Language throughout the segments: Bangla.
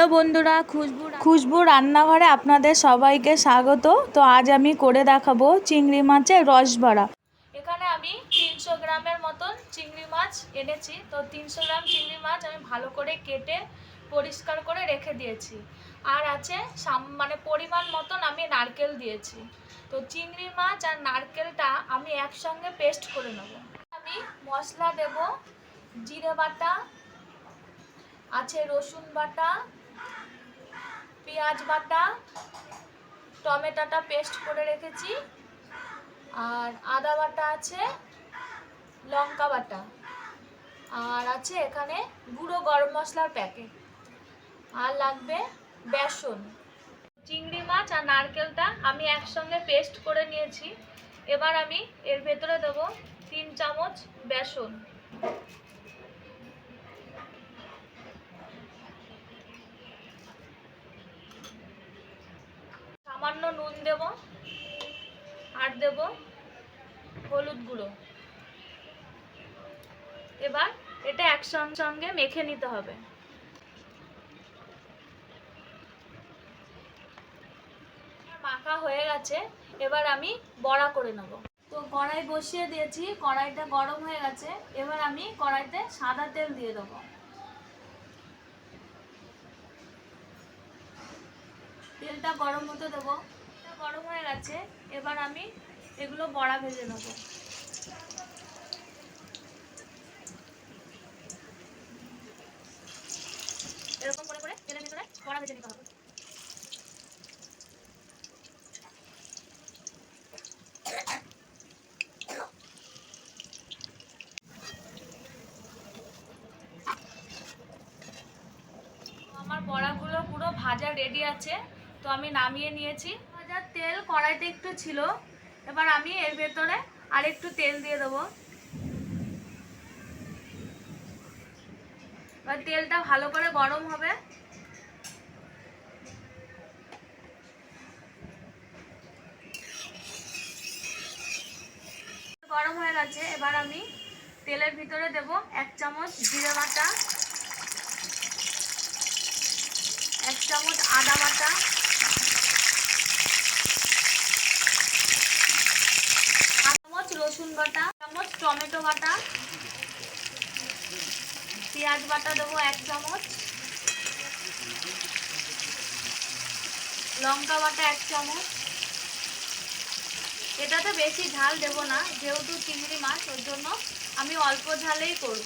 হ্যালো বন্ধুরা, খুশবু রান্নাঘরে আপনাদের সবাইকে স্বাগত। তো আজ আমি করে দেখাবো চিংড়ি মাছের রসবড়া। এখানে আমি 300 গ্রামের মতন চিংড়ি মাছ এনেছি। তো 300 গ্রাম চিংড়ি মাছ আমি ভালো করে কেটে পরিষ্কার করে রেখে দিয়েছি। আর আছে পরিমাণ মতন আমি নারকেল দিয়েছি। তো চিংড়ি মাছ আর নারকেলটা আমি একসঙ্গে পেস্ট করে নেব। আমি মশলা দেব, জিরে বাটা আছে, রসুন বাটা, পেঁয়াজ বাটা, টমেটোটা পেস্ট করে রেখেছি, আর আদা বাটা আছে, লঙ্কা বাটা, আর আছে এখানে গুঁড়ো গরম মশলার প্যাকেট, আর লাগবে বেসন। চিংড়ি মাছ আর নারকেলটা আমি একসঙ্গে পেস্ট করে নিয়েছি। এবার আমি এর ভেতরে দেবো 3 চামচ বেসন, সামান্য নুন দেব, আর দেব হলুদ গুঁড়ো। এবার এটা একসঙ্গে মেখে নিতে হবে। মাখা হয়ে গেছে, এবার আমি বড়া করে নেব। তো কড়াই বসিয়ে দিয়েছি, কড়াইটা গরম হয়ে গেছে। এবার আমি কড়াইতে সাদা তেল দিয়ে দেবো। তেলটা গরম হতে দেবো। গরম হয়ে গেছে, এবার আমি এগুলো বড়া ভেজে নেব। এরকম করে করে তেলের ভিতরে বড়া ভেজে নিতে হবে। আমার বড়াগুলো পুরো ভাজা রেডি আছে। তো আমি নামিয়ে নিয়েছি। ভাজার তেল কড়াইতে একটু ছিল, এবার আমি এর ভেতরে আর একটু তেল দিয়ে দেবো। এবার তেলটা ভালো করে গরম হবে। গরম হয়ে গেছে, এবার আমি তেলের ভিতরে দেব 1 চামচ জিরে বাটা, 1 চামচ আদা বাটা, 1 চামচ রসুন বাটা, 1 চামচ টমেটো বাটা, পেঁয়াজ বাটা দেবো 1 চামচ, লঙ্কা বাটা 1 চামচ। এটাতে বেশি ঝাল দেব না, যেহেতু চিংড়ি মাছ, ওর জন্য আমি অল্প ঝালেই করব।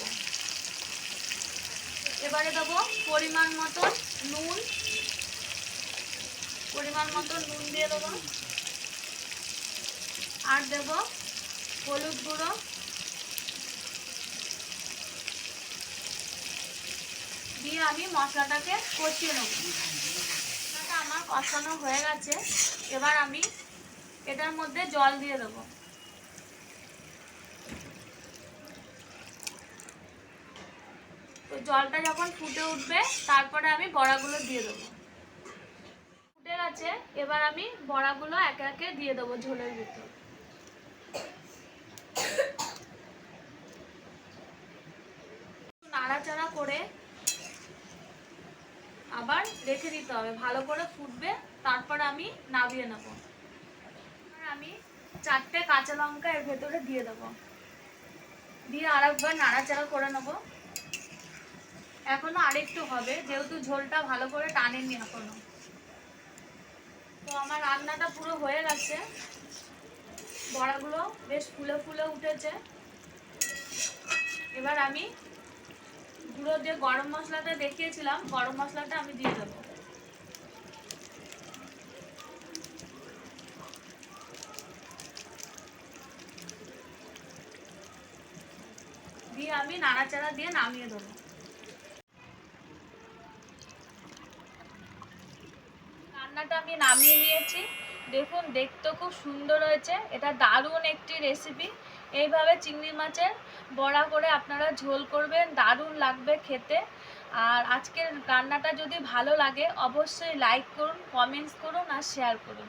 এবারে দেবো পরিমাণ মতন নুন, দিয়ে দেবো, আর দেব হলুদ গুঁড়ো, দিয়ে আমি মশলাটাকে কষিয়ে নেব। মশলাটা আমার কষানো হয়ে গেছে, এবার আমি এটার মধ্যে জল দিয়ে দেবো। তো জলটা যখন ফুটে উঠবে, তারপরে আমি বড়াগুলো দিয়ে দেবো। ফুটে গেছে, এবার আমি বড়াগুলো একে একে দিয়ে দেবো ঝোলের ভিতর। নাড়াচাড়া করে আবার রেখে দিতে হবে, ভালো করে ফুটবে, তারপরে আমি নামিয়ে নেব। আমি 4টে কাঁচা লঙ্কা এর ভেতরে দিয়ে দেবো, দিয়ে আরেকবার নাড়াচাড়া করে নেব। এখনো আরেকটু হবে, যেহেতু ঝোলটা ভালো করে টানেনি এখনো। তো আমার রান্নাটা পুরো হয়ে গেছে, বড়াগুলো বেশ ফুলে ফুলে উঠেছে। এবার আমি গুঁড়ো যে গরম মশলাটা দেখিয়েছিলাম, গরম মশলাটা আমি দিয়ে দেবো। দিয়ে আমি নাড়াচাড়া দিয়ে নামিয়ে দেবো। রান্নাটা আমি নামিয়ে নিয়েছি। দেখুন, দেখতে খুব সুন্দর হয়েছে। এটা দারুণ একটি রেসিপি। এইভাবে চিংড়ি মাছের বড়া করে আপনারা ঝোল করবেন, দারুণ লাগবে খেতে। আর আজকের রান্নাটা যদি ভালো লাগে, অবশ্যই লাইক করুন, কমেন্টস করুন, আর শেয়ার করুন।